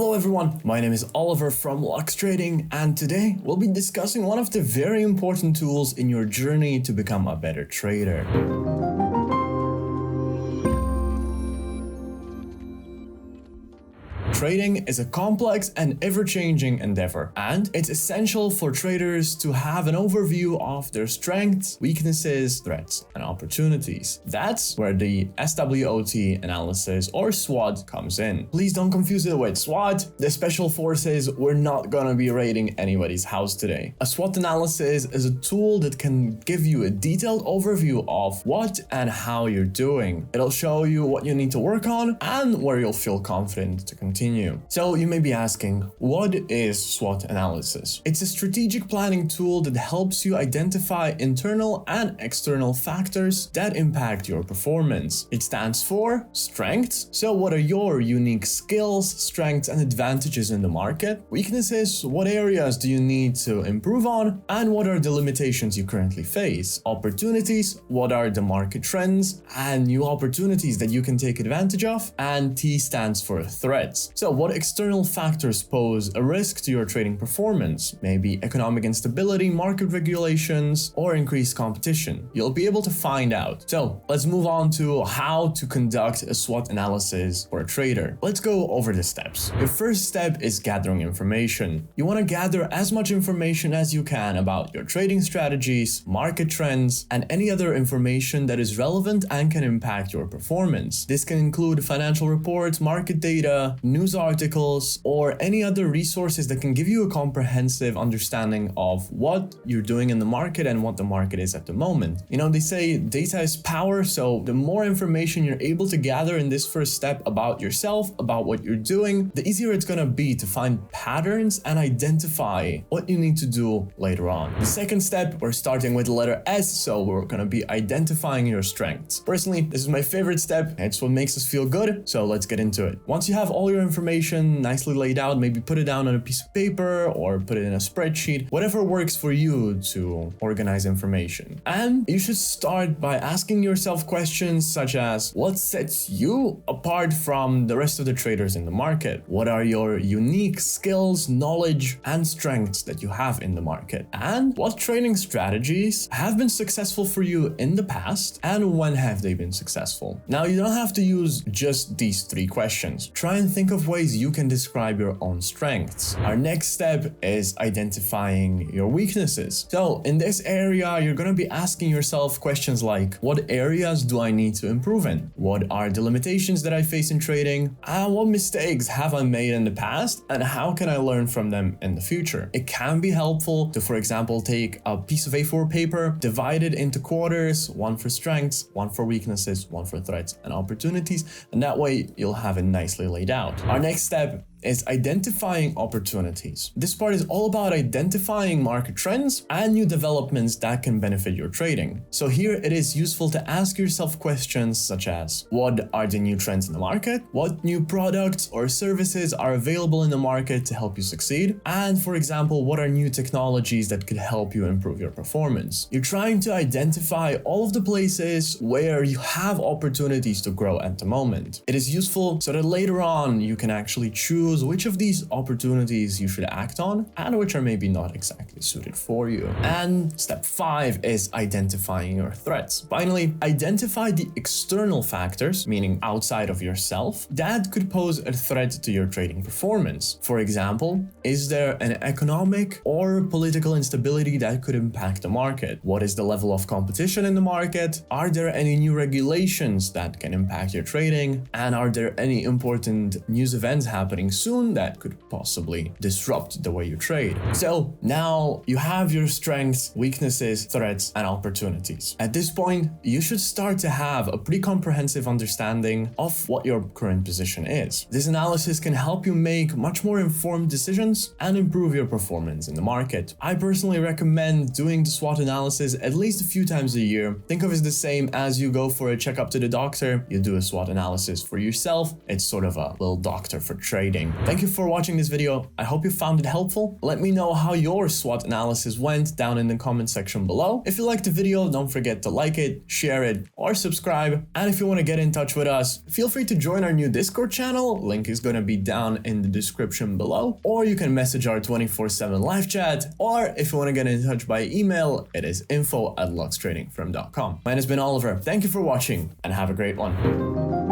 Hello everyone, my name is Oliver from Lux Trading, and today we'll be discussing one of the very important tools in your journey to become a better trader. Trading is a complex and ever-changing endeavor, and it's essential for traders to have an overview of their strengths, weaknesses, threats, and opportunities. That's where the SWOT analysis or SWOT comes in. Please don't confuse it with SWAT, the Special Forces. We're not gonna be raiding anybody's house today. A SWOT analysis is a tool that can give you a detailed overview of what and how you're doing. It'll show you what you need to work on and where you'll feel confident to continue. So you may be asking, what is SWOT analysis? It's a strategic planning tool that helps you identify internal and external factors that impact your performance. It stands for strengths. So what are your unique skills, strengths, and advantages in the market? Weaknesses, what areas do you need to improve on? And what are the limitations you currently face? Opportunities, what are the market trends and new opportunities that you can take advantage of? And T stands for threats. So what external factors pose a risk to your trading performance? Maybe economic instability, market regulations, or increased competition. You'll be able to find out. So let's move on to how to conduct a SWOT analysis for a trader. Let's go over the steps. Your first step is gathering information. You want to gather as much information as you can about your trading strategies, market trends, and any other information that is relevant and can impact your performance. This can include financial reports, market data, news articles, or any other resources that can give you a comprehensive understanding of what you're doing in the market and what the market is at the moment. You know, they say data is power, so the more information you're able to gather in this first step about yourself, about what you're doing, the easier it's gonna be to find patterns and identify what you need to do later on. The second step, we're starting with the letter S, so we're gonna be identifying your strengths. Personally, this is my favorite step. It's what makes us feel good, so let's get into it. Once you have all your information nicely laid out, maybe put it down on a piece of paper or put it in a spreadsheet, whatever works for you to organize information. And you should start by asking yourself questions such as, what sets you apart from the rest of the traders in the market? What are your unique skills, knowledge, and strengths that you have in the market? And what trading strategies have been successful for you in the past, and when have they been successful? Now, you don't have to use just these three questions. Try and think of ways you can describe your own strengths. Our next step is identifying your weaknesses. So in this area, you're going to be asking yourself questions like, what areas do I need to improve in? What are the limitations that I face in trading? And what mistakes have I made in the past? And how can I learn from them in the future? It can be helpful to, for example, take a piece of A4 paper, divide it into quarters, one for strengths, one for weaknesses, one for threats and opportunities. And that way you'll have it nicely laid out. Our next step is identifying opportunities. This part is all about identifying market trends and new developments that can benefit your trading. So here it is useful to ask yourself questions such as, what are the new trends in the market? What new products or services are available in the market to help you succeed? And for example, what are new technologies that could help you improve your performance? You're trying to identify all of the places where you have opportunities to grow at the moment. It is useful so that later on you can actually choose which of these opportunities you should act on and which are maybe not exactly suited for you. And step 5 is identifying your threats. Finally, identify the external factors, meaning outside of yourself, that could pose a threat to your trading performance. For example, is there an economic or political instability that could impact the market? What is the level of competition in the market? Are there any new regulations that can impact your trading? And are there any important news events happening soon that could possibly disrupt the way you trade? So now you have your strengths, weaknesses, threats, and opportunities. At this point, you should start to have a pretty comprehensive understanding of what your current position is. This analysis can help you make much more informed decisions and improve your performance in the market. I personally recommend doing the SWOT analysis at least a few times a year. Think of it as the same as you go for a checkup to the doctor. You do a SWOT analysis for yourself. It's sort of a little doctor for trading. Thank you for watching this video. I hope you found it helpful. Let me know how your SWOT analysis went down in the comment section below. If you liked the video, don't forget to like it, share it, or subscribe. And if you want to get in touch with us, feel free to join our new Discord channel. Link is going to be down in the description below. Or you can message our 24/7 live chat. Or if you want to get in touch by email, it is info@luxtradingfirm.com. Mine has been Oliver. Thank you for watching and have a great one.